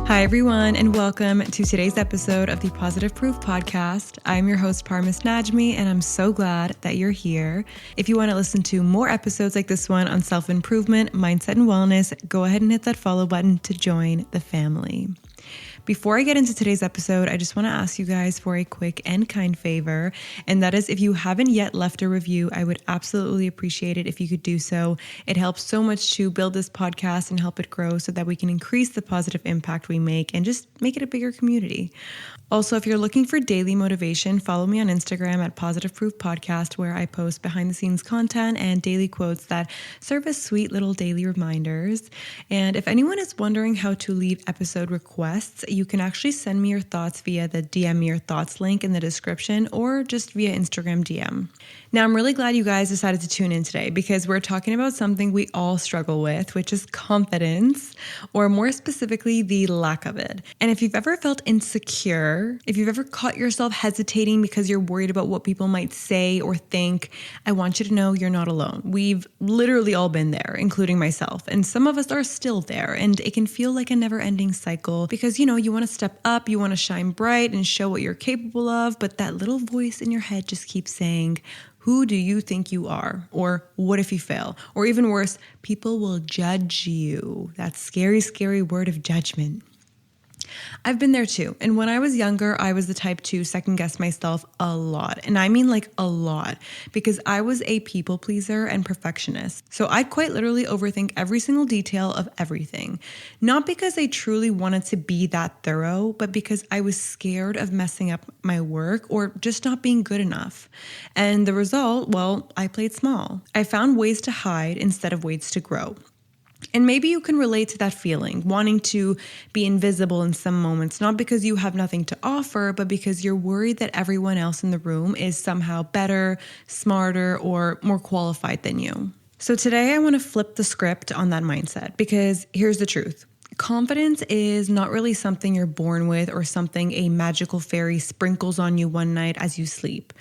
Hi, everyone, and welcome to today's episode of the Positive Proof Podcast. I'm your host, Parmis Najmi, and I'm so glad that you're here. If you want to listen to more episodes like this one on self-improvement, mindset, and wellness, go ahead and hit that follow button to join the family. Before I get into today's episode, I just want to ask you guys for a quick and kind favor, and that is if you haven't yet left a review, I would absolutely appreciate it if you could do so. It helps so much to build this podcast and help it grow so that we can increase the positive impact we make and just make it a bigger community. Also, if you're looking for daily motivation, follow me on Instagram at Positive Proof Podcast, where I post behind the scenes content and daily quotes that serve as sweet little daily reminders. And if anyone is wondering how to leave episode requests, you can actually send me your thoughts via the DM me your thoughts link in the description or just via Instagram DM. Now, I'm really glad you guys decided to tune in today because we're talking about something we all struggle with, which is confidence, or more specifically, the lack of it. And if you've ever felt insecure, if you've ever caught yourself hesitating because you're worried about what people might say or think, I want you to know you're not alone. We've literally all been there, including myself. And some of us are still there. And it can feel like a never-ending cycle because, you want to step up, you want to shine bright and show what you're capable of. But that little voice in your head just keeps saying, who do you think you are? Or what if you fail? Or even worse, people will judge you. That scary, scary word of judgment. I've been there too. And when I was younger, I was the type to second guess myself a lot. And I mean like a lot because I was a people pleaser and perfectionist. So I'd quite literally overthink every single detail of everything. Not because I truly wanted to be that thorough, but because I was scared of messing up my work or just not being good enough. And the result, well, I played small. I found ways to hide instead of ways to grow. And maybe you can relate to that feeling, wanting to be invisible in some moments, not because you have nothing to offer, but because you're worried that everyone else in the room is somehow better, smarter, or more qualified than you. So today I want to flip the script on that mindset because here's the truth. Confidence is not really something you're born with or something a magical fairy sprinkles on you one night as you sleep.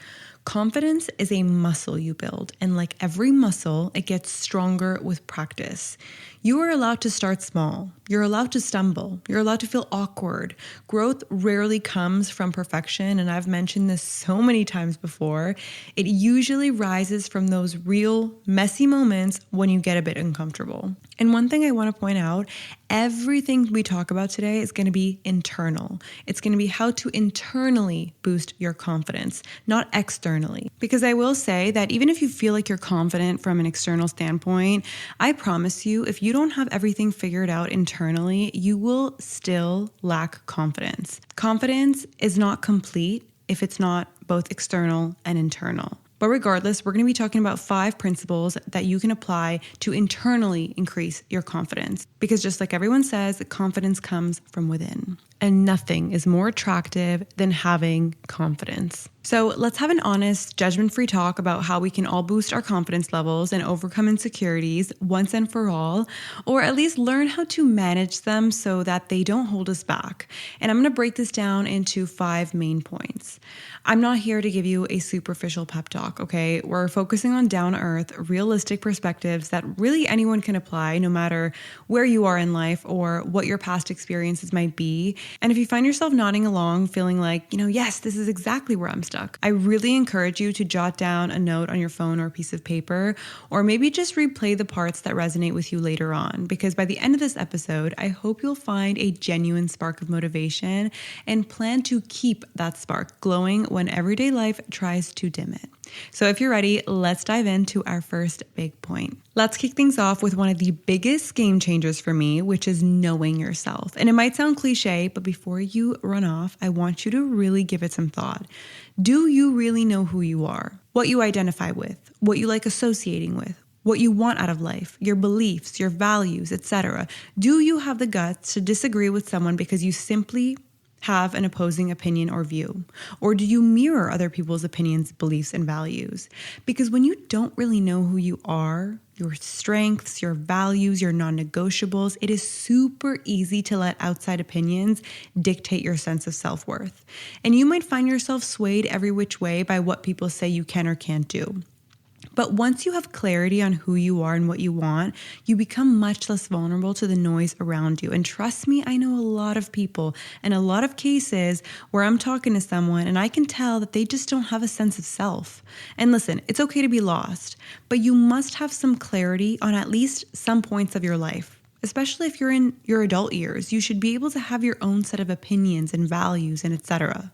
Confidence is a muscle you build, and like every muscle, it gets stronger with practice. You are allowed to start small. You're allowed to stumble. You're allowed to feel awkward. Growth rarely comes from perfection, and I've mentioned this so many times before. It usually rises from those real, messy moments when you get a bit uncomfortable. And one thing I want to point out, everything we talk about today is going to be internal. It's going to be how to internally boost your confidence, not externally. Because I will say that even if you feel like you're confident from an external standpoint, I promise you, if you don't have everything figured out internally, you will still lack confidence. Confidence is not complete if it's not both external and internal. But regardless, we're going to be talking about 5 principles that you can apply to internally increase your confidence. Because just like everyone says, confidence comes from within. And nothing is more attractive than having confidence. So let's have an honest, judgment-free talk about how we can all boost our confidence levels and overcome insecurities once and for all, or at least learn how to manage them so that they don't hold us back. And I'm going to break this down into 5 main points. I'm not here to give you a superficial pep talk, okay? We're focusing on down-to-earth, realistic perspectives that really anyone can apply no matter where you are in life or what your past experiences might be. And if you find yourself nodding along, feeling like, yes, this is exactly where I'm stuck, I really encourage you to jot down a note on your phone or a piece of paper, or maybe just replay the parts that resonate with you later on. Because by the end of this episode, I hope you'll find a genuine spark of motivation and plan to keep that spark glowing when everyday life tries to dim it. So if you're ready, let's dive into our first big point. Let's kick things off with one of the biggest game changers for me, which is knowing yourself. And it might sound cliche, but before you run off, I want you to really give it some thought. Do you really know who you are? What you identify with? What you like associating with? What you want out of life, your beliefs, your values, etc. Do you have the guts to disagree with someone because you simply have an opposing opinion or view? Or do you mirror other people's opinions, beliefs, and values? Because when you don't really know who you are, your strengths, your values, your non-negotiables, it is super easy to let outside opinions dictate your sense of self-worth. And you might find yourself swayed every which way by what people say you can or can't do. But once you have clarity on who you are and what you want, you become much less vulnerable to the noise around you. And trust me, I know a lot of people and a lot of cases where I'm talking to someone and I can tell that they just don't have a sense of self. And listen, it's okay to be lost, but you must have some clarity on at least some points of your life. Especially if you're in your adult years, you should be able to have your own set of opinions and values and etc.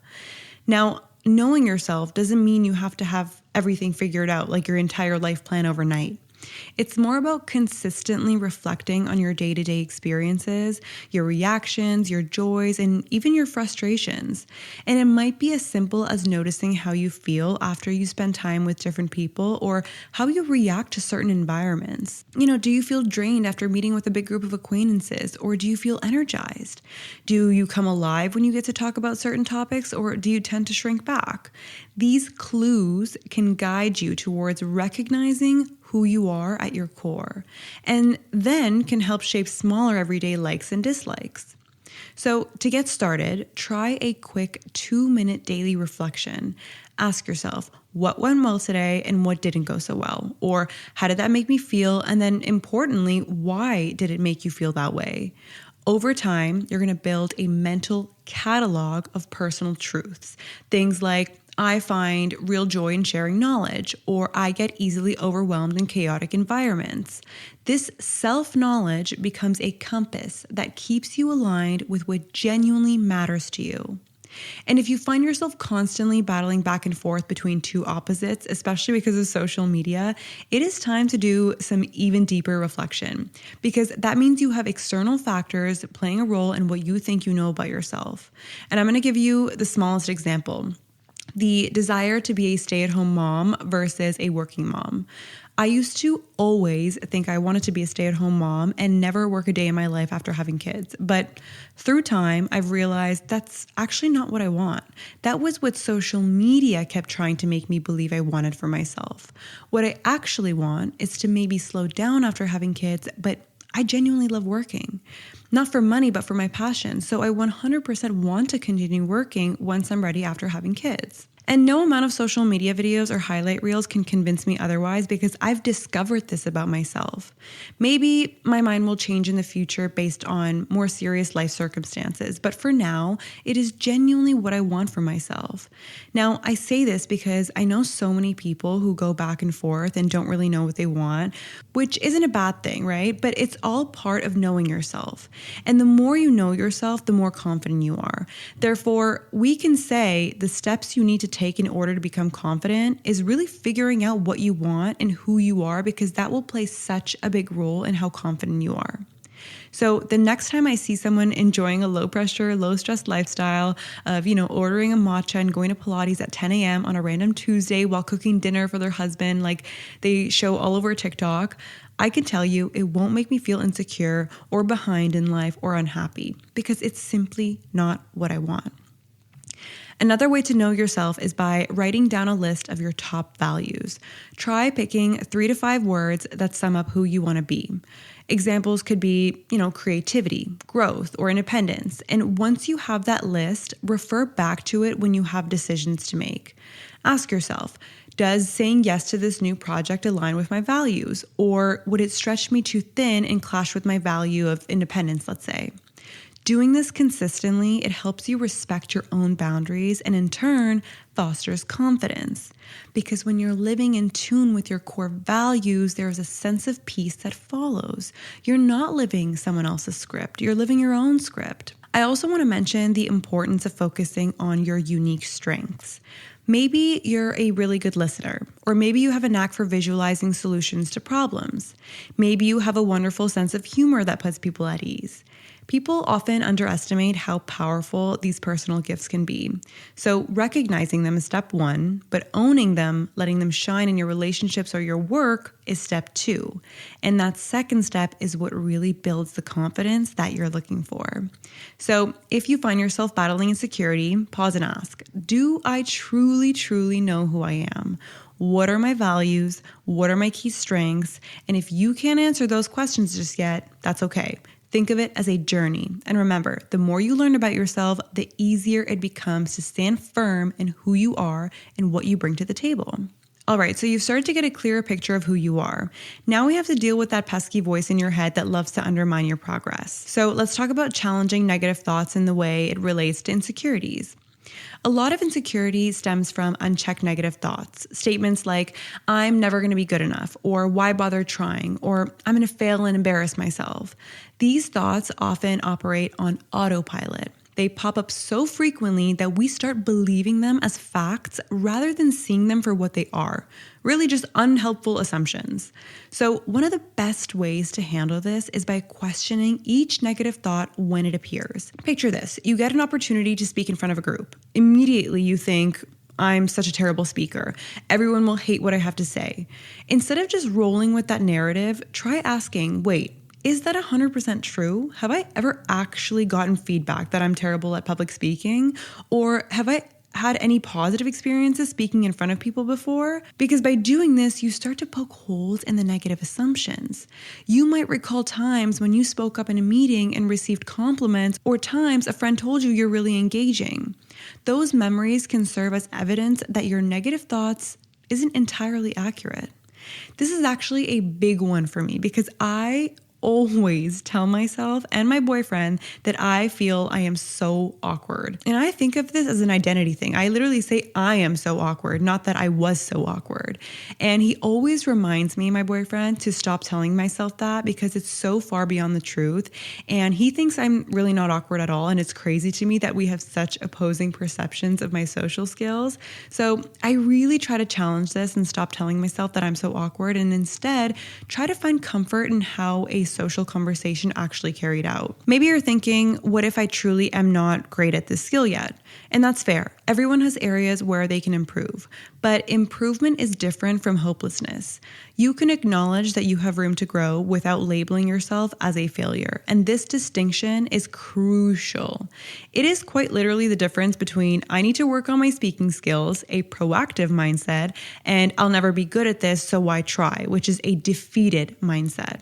Now, knowing yourself doesn't mean you have to have everything figured out like your entire life plan overnight. It's more about consistently reflecting on your day-to-day experiences, your reactions, your joys, and even your frustrations. And it might be as simple as noticing how you feel after you spend time with different people or how you react to certain environments. Do you feel drained after meeting with a big group of acquaintances, or do you feel energized? Do you come alive when you get to talk about certain topics, or do you tend to shrink back? These clues can guide you towards recognizing who you are at your core, and then can help shape smaller everyday likes and dislikes. So to get started, try a quick 2-minute daily reflection. Ask yourself, what went well today and what didn't go so well? Or how did that make me feel? And then importantly, why did it make you feel that way? Over time, you're going to build a mental catalog of personal truths. Things like, I find real joy in sharing knowledge, or I get easily overwhelmed in chaotic environments. This self-knowledge becomes a compass that keeps you aligned with what genuinely matters to you. And if you find yourself constantly battling back and forth between two opposites, especially because of social media, it is time to do some even deeper reflection, because that means you have external factors playing a role in what you think you know about yourself. And I'm going to give you the smallest example. The desire to be a stay-at-home mom versus a working mom. I used to always think I wanted to be a stay-at-home mom and never work a day in my life after having kids. But through time, I've realized that's actually not what I want. That was what social media kept trying to make me believe I wanted for myself. What I actually want is to maybe slow down after having kids, but I genuinely love working. Not for money, but for my passion. So I 100% want to continue working once I'm ready after having kids. And no amount of social media videos or highlight reels can convince me otherwise, because I've discovered this about myself. Maybe my mind will change in the future based on more serious life circumstances, but for now, it is genuinely what I want for myself. Now, I say this because I know so many people who go back and forth and don't really know what they want, which isn't a bad thing, right? But it's all part of knowing yourself. And the more you know yourself, the more confident you are. Therefore, we can say the steps you need to take in order to become confident is really figuring out what you want and who you are, because that will play such a big role in how confident you are. So the next time I see someone enjoying a low pressure, low stress lifestyle of, ordering a matcha and going to Pilates at 10 a.m. on a random Tuesday while cooking dinner for their husband, like they show all over TikTok, I can tell you it won't make me feel insecure or behind in life or unhappy, because it's simply not what I want. Another way to know yourself is by writing down a list of your top values. Try picking 3 to 5 words that sum up who you want to be. Examples could be, creativity, growth, or independence. And once you have that list, refer back to it when you have decisions to make. Ask yourself, does saying yes to this new project align with my values? Or would it stretch me too thin and clash with my value of independence, let's say? Doing this consistently, it helps you respect your own boundaries and in turn fosters confidence. Because when you're living in tune with your core values, there's a sense of peace that follows. You're not living someone else's script, you're living your own script. I also want to mention the importance of focusing on your unique strengths. Maybe you're a really good listener, or maybe you have a knack for visualizing solutions to problems. Maybe you have a wonderful sense of humor that puts people at ease. People often underestimate how powerful these personal gifts can be. So recognizing them is step 1, but owning them, letting them shine in your relationships or your work is step 2. And that second step is what really builds the confidence that you're looking for. So if you find yourself battling insecurity, pause and ask, do I truly know who I am? What are my values? What are my key strengths? And if you can't answer those questions just yet, that's okay. Think of it as a journey. And remember, the more you learn about yourself, the easier it becomes to stand firm in who you are and what you bring to the table. All right, so you've started to get a clearer picture of who you are. Now we have to deal with that pesky voice in your head that loves to undermine your progress. So let's talk about challenging negative thoughts in the way it relates to insecurities. A lot of insecurity stems from unchecked negative thoughts. Statements like, I'm never going to be good enough, or why bother trying, or I'm going to fail and embarrass myself. These thoughts often operate on autopilot. They pop up so frequently that we start believing them as facts rather than seeing them for what they are, really just unhelpful assumptions. So one of the best ways to handle this is by questioning each negative thought when it appears. Picture this, you get an opportunity to speak in front of a group. Immediately you think, I'm such a terrible speaker. Everyone will hate what I have to say. Instead of just rolling with that narrative, try asking, wait, is that 100% true? Have I ever actually gotten feedback that I'm terrible at public speaking? Or have I had any positive experiences speaking in front of people before? Because by doing this, you start to poke holes in the negative assumptions. You might recall times when you spoke up in a meeting and received compliments, or times a friend told you you're really engaging. Those memories can serve as evidence that your negative thoughts isn't entirely accurate. This is actually a big one for me because I always tell myself and my boyfriend that I feel I am so awkward. And I think of this as an identity thing. I literally say I am so awkward, not that I was so awkward. And he always reminds me, my boyfriend, to stop telling myself that because it's so far beyond the truth. And he thinks I'm really not awkward at all. And it's crazy to me that we have such opposing perceptions of my social skills. So I really try to challenge this and stop telling myself that I'm so awkward and instead try to find comfort in how a social conversation actually carried out. Maybe you're thinking, what if I truly am not great at this skill yet? And that's fair. Everyone has areas where they can improve, but improvement is different from hopelessness. You can acknowledge that you have room to grow without labeling yourself as a failure. And this distinction is crucial. It is quite literally the difference between I need to work on my speaking skills, a proactive mindset, and I'll never be good at this, so why try, which is a defeated mindset.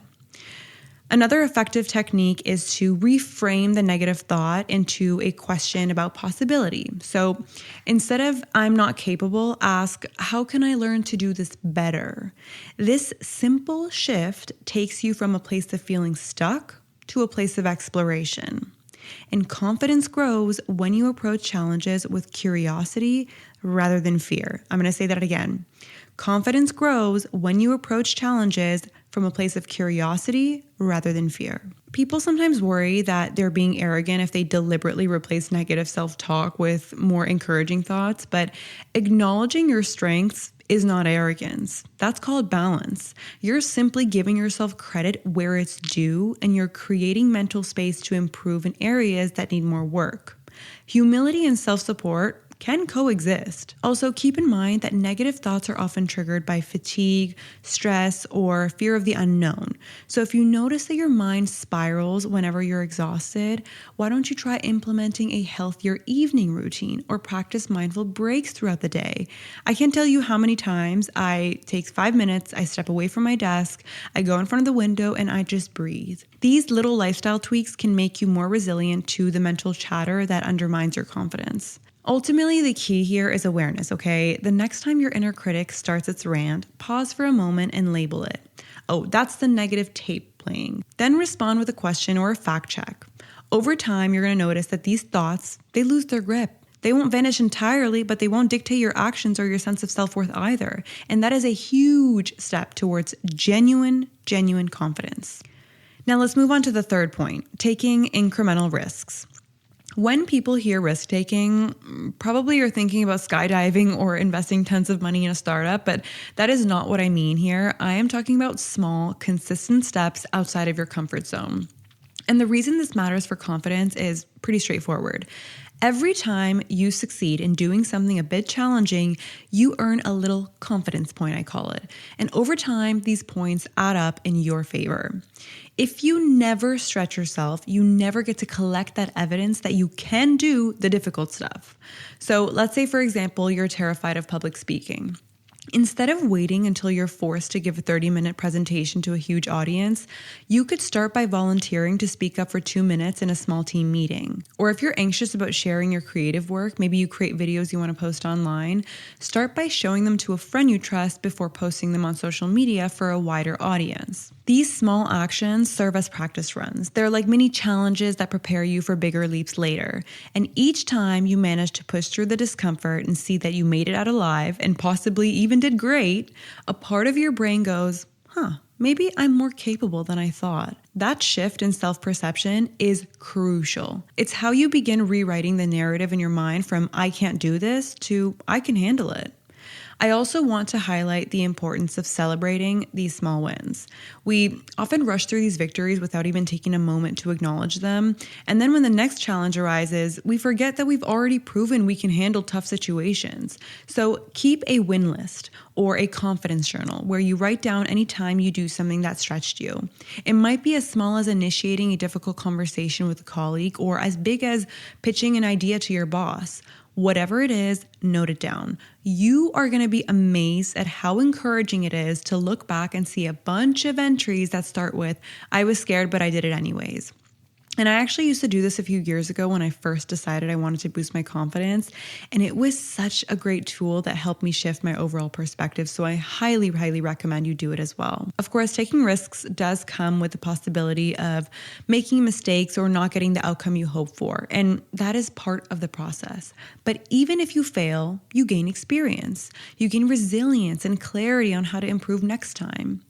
Another effective technique is to reframe the negative thought into a question about possibility. So instead of I'm not capable, ask how can I learn to do this better? This simple shift takes you from a place of feeling stuck to a place of exploration. And confidence grows when you approach challenges with curiosity rather than fear. I'm going to say that again. Confidence grows when you approach challenges from a place of curiosity rather than fear. People sometimes worry that they're being arrogant if they deliberately replace negative self-talk with more encouraging thoughts, but acknowledging your strengths is not arrogance. That's called balance. You're simply giving yourself credit where it's due, and you're creating mental space to improve in areas that need more work. Humility and self-support can coexist. Also, keep in mind that negative thoughts are often triggered by fatigue, stress, or fear of the unknown. So if you notice that your mind spirals whenever you're exhausted, why don't you try implementing a healthier evening routine or practice mindful breaks throughout the day? I can't tell you how many times I take 5 minutes, I step away from my desk, I go in front of the window, and I just breathe. These little lifestyle tweaks can make you more resilient to the mental chatter that undermines your confidence. Ultimately, the key here is awareness, okay? The next time your inner critic starts its rant, pause for a moment and label it. Oh, that's the negative tape playing. Then respond with a question or a fact check. Over time, you're going to notice that these thoughts, they lose their grip. They won't vanish entirely, but they won't dictate your actions or your sense of self-worth either. And that is a huge step towards genuine confidence. Now let's move on to the third point, taking incremental risks. When people hear risk-taking, probably you're thinking about skydiving or investing tons of money in a startup, but that is not what I mean here. I am talking about small, consistent steps outside of your comfort zone. And the reason this matters for confidence is pretty straightforward. Every time you succeed in doing something a bit challenging, you earn a little confidence point, I call it. And over time, these points add up in your favor. If you never stretch yourself, you never get to collect that evidence that you can do the difficult stuff. So let's say, for example, you're terrified of public speaking. Instead of waiting until you're forced to give a 30-minute presentation to a huge audience, you could start by volunteering to speak up for 2 minutes in a small team meeting. Or if you're anxious about sharing your creative work, maybe you create videos you want to post online, start by showing them to a friend you trust before posting them on social media for a wider audience. These small actions serve as practice runs. They're like mini challenges that prepare you for bigger leaps later. And each time you manage to push through the discomfort and see that you made it out alive and possibly even did great, a part of your brain goes, maybe I'm more capable than I thought. That shift in self-perception is crucial. It's how you begin rewriting the narrative in your mind from I can't do this to I can handle it. I also want to highlight the importance of celebrating these small wins. We often rush through these victories without even taking a moment to acknowledge them. And then when the next challenge arises, we forget that we've already proven we can handle tough situations. So keep a win list or a confidence journal where you write down any time you do something that stretched you. It might be as small as initiating a difficult conversation with a colleague or as big as pitching an idea to your boss. Whatever it is, note it down. You are going to be amazed at how encouraging it is to look back and see a bunch of entries that start with, I was scared, but I did it anyways. And I actually used to do this a few years ago when I first decided I wanted to boost my confidence. And it was such a great tool that helped me shift my overall perspective. So I highly, highly recommend you do it as well. Of course, taking risks does come with the possibility of making mistakes or not getting the outcome you hope for. And that is part of the process. But even if you fail, you gain experience. You gain resilience and clarity on how to improve next time.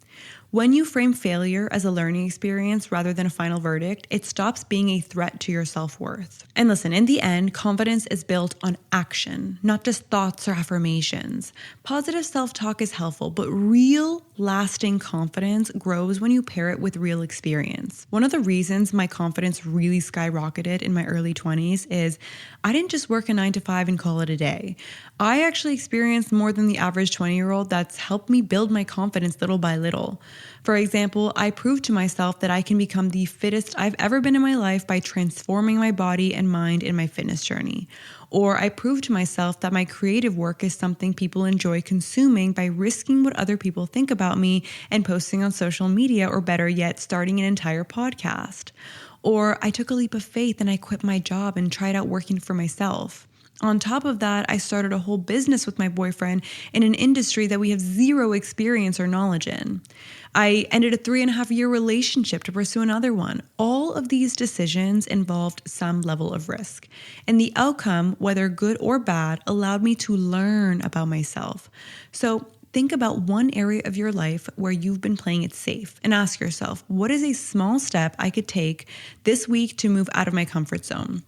When you frame failure as a learning experience rather than a final verdict, it stops being a threat to your self-worth. And listen, in the end, confidence is built on action, not just thoughts or affirmations. Positive self-talk is helpful, but real, lasting confidence grows when you pair it with real experience. One of the reasons my confidence really skyrocketed in my early 20s is I didn't just work a 9-to-5 and call it a day. I actually experienced more than the average 20-year-old that's helped me build my confidence little by little. For example, I proved to myself that I can become the fittest I've ever been in my life by transforming my body and mind in my fitness journey. Or I proved to myself that my creative work is something people enjoy consuming by risking what other people think about me and posting on social media, or better yet, starting an entire podcast. Or I took a leap of faith and I quit my job and tried out working for myself. On top of that, I started a whole business with my boyfriend in an industry that we have zero experience or knowledge in. I ended a 3.5-year relationship to pursue another one. All of these decisions involved some level of risk. And the outcome, whether good or bad, allowed me to learn about myself. So think about one area of your life where you've been playing it safe and ask yourself, what is a small step I could take this week to move out of my comfort zone?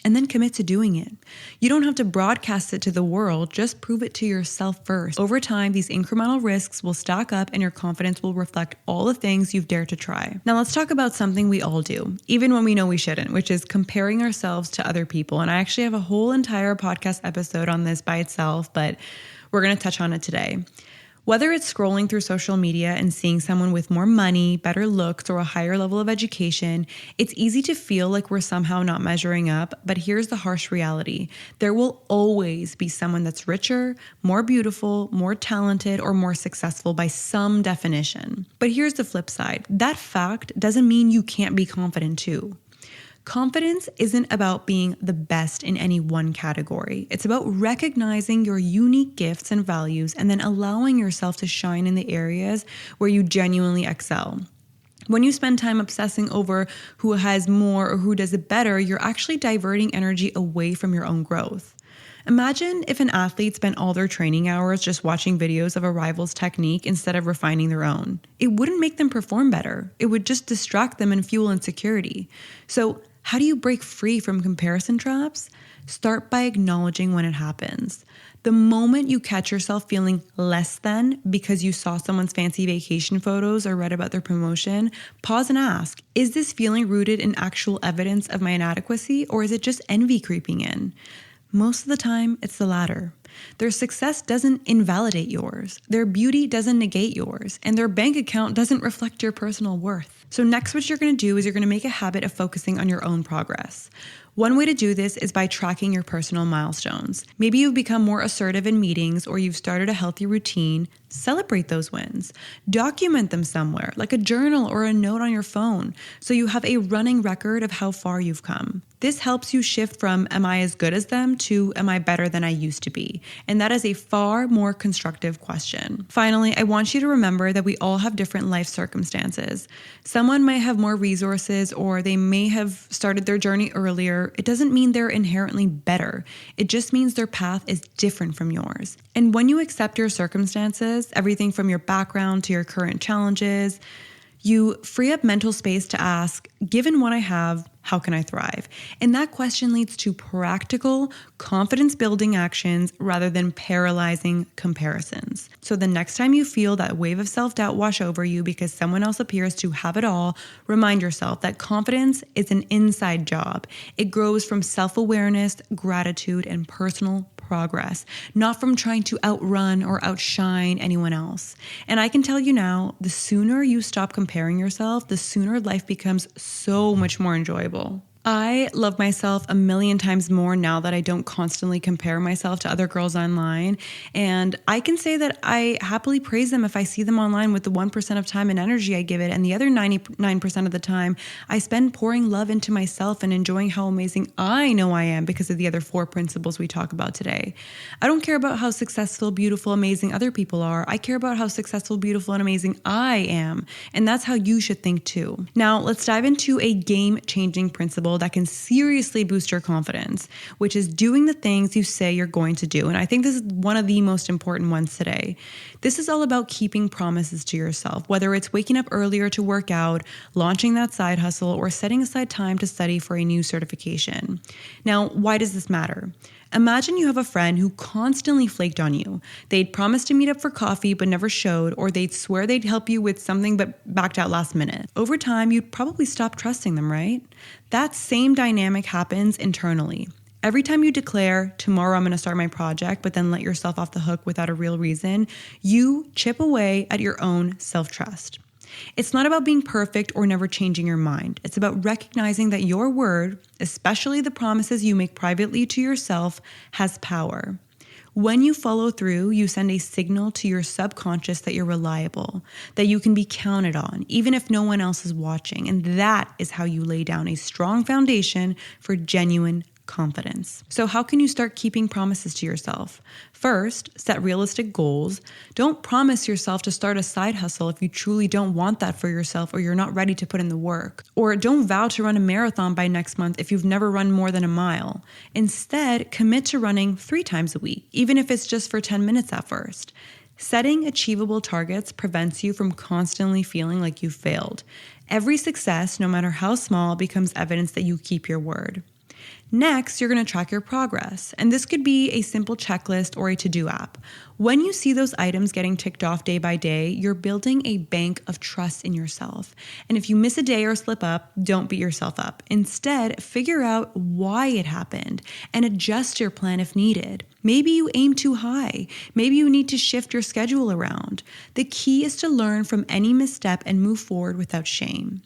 And then commit to doing it. You don't have to broadcast it to the world, just prove it to yourself first. Over time, these incremental risks will stack up and your confidence will reflect all the things you've dared to try. Now let's talk about something we all do, even when we know we shouldn't, which is comparing ourselves to other people. And I actually have a whole entire podcast episode on this by itself, but we're going to touch on it today. Whether it's scrolling through social media and seeing someone with more money, better looks, or a higher level of education, it's easy to feel like we're somehow not measuring up, but here's the harsh reality. There will always be someone that's richer, more beautiful, more talented, or more successful by some definition. But here's the flip side. That fact doesn't mean you can't be confident too. Confidence isn't about being the best in any one category. It's about recognizing your unique gifts and values and then allowing yourself to shine in the areas where you genuinely excel. When you spend time obsessing over who has more or who does it better, you're actually diverting energy away from your own growth. Imagine if an athlete spent all their training hours just watching videos of a rival's technique instead of refining their own. It wouldn't make them perform better. It would just distract them and fuel insecurity. So, how do you break free from comparison traps? Start by acknowledging when it happens. The moment you catch yourself feeling less than because you saw someone's fancy vacation photos or read about their promotion, pause and ask, is this feeling rooted in actual evidence of my inadequacy, or is it just envy creeping in? Most of the time, it's the latter. Their success doesn't invalidate yours. Their beauty doesn't negate yours. And their bank account doesn't reflect your personal worth. So next, what you're going to do is you're going to make a habit of focusing on your own progress. One way to do this is by tracking your personal milestones. Maybe you've become more assertive in meetings or you've started a healthy routine. Celebrate those wins. Document them somewhere, like a journal or a note on your phone, so you have a running record of how far you've come. This helps you shift from am I as good as them to am I better than I used to be? And that is a far more constructive question. Finally, I want you to remember that we all have different life circumstances. Someone might have more resources or they may have started their journey earlier. It doesn't mean they're inherently better. It just means their path is different from yours. And when you accept your circumstances, everything from your background to your current challenges, you free up mental space to ask, given what I have, how can I thrive? And that question leads to practical, confidence-building actions rather than paralyzing comparisons. So the next time you feel that wave of self-doubt wash over you because someone else appears to have it all, remind yourself that confidence is an inside job. It grows from self-awareness, gratitude, and personal progress, not from trying to outrun or outshine anyone else. And I can tell you now, the sooner you stop comparing yourself, the sooner life becomes so much more enjoyable. I love myself a million times more now that I don't constantly compare myself to other girls online. And I can say that I happily praise them if I see them online with the 1% of time and energy I give it. And the other 99% of the time, I spend pouring love into myself and enjoying how amazing I know I am because of the other 4 principles we talk about today. I don't care about how successful, beautiful, amazing other people are. I care about how successful, beautiful, and amazing I am. And that's how you should think too. Now, let's dive into a game-changing principle that can seriously boost your confidence, which is doing the things you say you're going to do. And I think this is one of the most important ones today. This is all about keeping promises to yourself, whether it's waking up earlier to work out, launching that side hustle, or setting aside time to study for a new certification. Now, why does this matter? Imagine you have a friend who constantly flaked on you. They'd promised to meet up for coffee but never showed, or they'd swear they'd help you with something but backed out last minute. Over time, you'd probably stop trusting them, right? That same dynamic happens internally. Every time you declare, tomorrow I'm going to start my project, but then let yourself off the hook without a real reason, you chip away at your own self-trust. It's not about being perfect or never changing your mind. It's about recognizing that your word, especially the promises you make privately to yourself, has power. When you follow through, you send a signal to your subconscious that you're reliable, that you can be counted on, even if no one else is watching. And that is how you lay down a strong foundation for genuine confidence. So how can you start keeping promises to yourself? First, set realistic goals. Don't promise yourself to start a side hustle if you truly don't want that for yourself or you're not ready to put in the work. Or don't vow to run a marathon by next month if you've never run more than a mile. Instead, commit to running 3 times a week, even if it's just for 10 minutes at first. Setting achievable targets prevents you from constantly feeling like you've failed. Every success, no matter how small, becomes evidence that you keep your word. Next, you're going to track your progress, and this could be a simple checklist or a to-do app. When you see those items getting ticked off day by day, you're building a bank of trust in yourself. And if you miss a day or slip up, don't beat yourself up. Instead, figure out why it happened and adjust your plan if needed. Maybe you aim too high. Maybe you need to shift your schedule around. The key is to learn from any misstep and move forward without shame.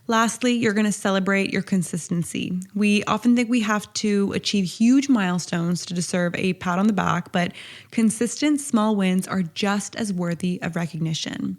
Lastly, you're going to celebrate your consistency. We often think we have to achieve huge milestones to deserve a pat on the back, but consistent small wins are just as worthy of recognition.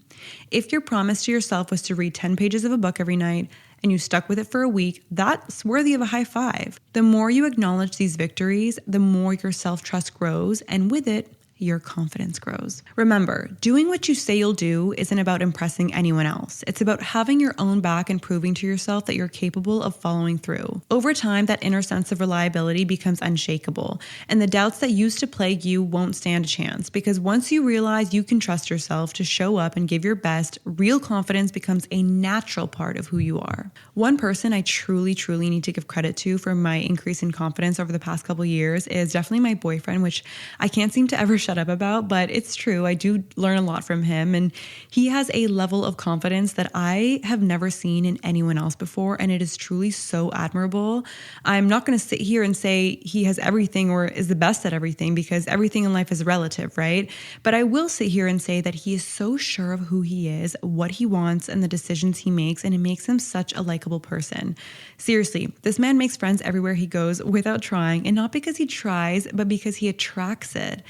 If your promise to yourself was to read 10 pages of a book every night and you stuck with it for a week, that's worthy of a high five. The more you acknowledge these victories, the more your self-trust grows, and with it, your confidence grows. Remember, doing what you say you'll do isn't about impressing anyone else. It's about having your own back and proving to yourself that you're capable of following through. Over time, that inner sense of reliability becomes unshakable, and the doubts that used to plague you won't stand a chance, because once you realize you can trust yourself to show up and give your best, real confidence becomes a natural part of who you are. One person I truly need to give credit to for my increase in confidence over the past couple years is definitely my boyfriend, which I can't seem to ever shut shut up about, but it's true. I do learn a lot from him, and he has a level of confidence that I have never seen in anyone else before, and it is truly so admirable. I'm not going to sit here and say he has everything or is the best at everything, because everything in life is relative, right? But I will sit here and say that he is so sure of who he is, what he wants, and the decisions he makes, and it makes him such a likable person. Seriously, this man makes friends everywhere he goes without trying, and not because he tries, but because he attracts it.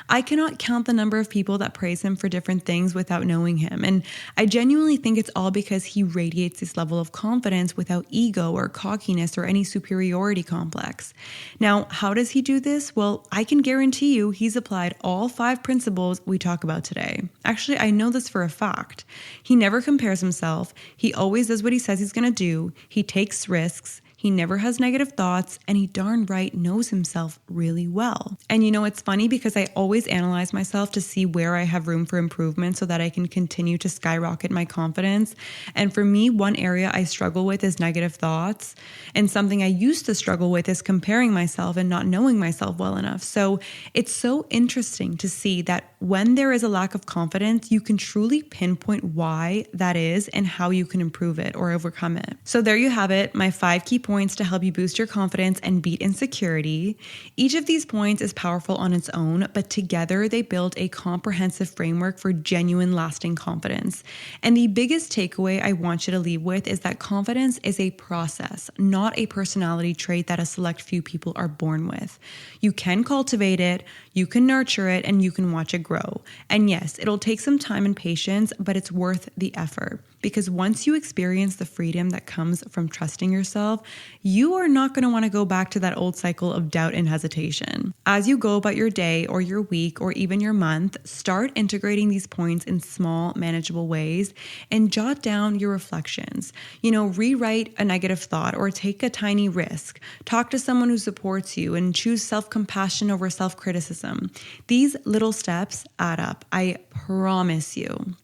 I cannot count the number of people that praise him for different things without knowing him, and I genuinely think it's all because he radiates this level of confidence without ego or cockiness or any superiority complex. Now, how does he do this? Well, I can guarantee you he's applied all 5 principles we talk about today. Actually, I know this for a fact. He never compares himself. He always does what he says he's going to do. He takes risks. He never has negative thoughts, and he darn right knows himself really well. And it's funny because I always analyze myself to see where I have room for improvement so that I can continue to skyrocket my confidence. And for me, one area I struggle with is negative thoughts. And something I used to struggle with is comparing myself and not knowing myself well enough. So it's so interesting to see that when there is a lack of confidence, you can truly pinpoint why that is and how you can improve it or overcome it. So there you have it, my 5 key points to help you boost your confidence and beat insecurity. Each of these points is powerful on its own, but together they build a comprehensive framework for genuine, lasting confidence. And the biggest takeaway I want you to leave with is that confidence is a process, not a personality trait that a select few people are born with. You can cultivate it, you can nurture it, and you can watch it grow. And yes, it'll take some time and patience, but it's worth the effort. Because once you experience the freedom that comes from trusting yourself, you are not going to want to go back to that old cycle of doubt and hesitation. As you go about your day or your week or even your month, start integrating these points in small, manageable ways and jot down your reflections. Rewrite a negative thought or take a tiny risk. Talk to someone who supports you and choose self-compassion over self-criticism. These little steps add up, I promise you.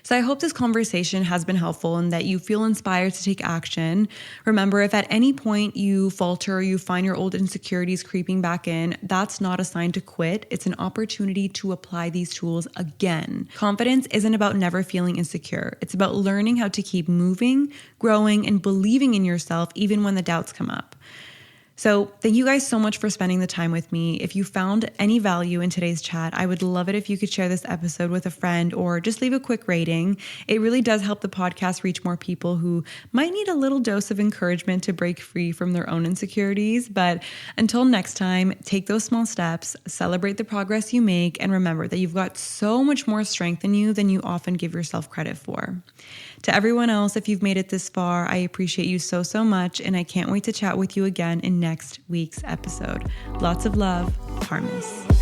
So I hope this conversation has been helpful and that you feel inspired to take action. Remember, if at any point you falter or you find your old insecurities creeping back in, that's not a sign to quit. It's an opportunity to apply these tools again. Confidence isn't about never feeling insecure. It's about learning how to keep moving, growing, and believing in yourself even when the doubts come up. So thank you guys so much for spending the time with me. If you found any value in today's chat, I would love it if you could share this episode with a friend or just leave a quick rating. It really does help the podcast reach more people who might need a little dose of encouragement to break free from their own insecurities. But until next time, take those small steps, celebrate the progress you make, and remember that you've got so much more strength in you than you often give yourself credit for. To everyone else, if you've made it this far, I appreciate you so, so much, and I can't wait to chat with you again in next week's episode. Lots of love, Parmis.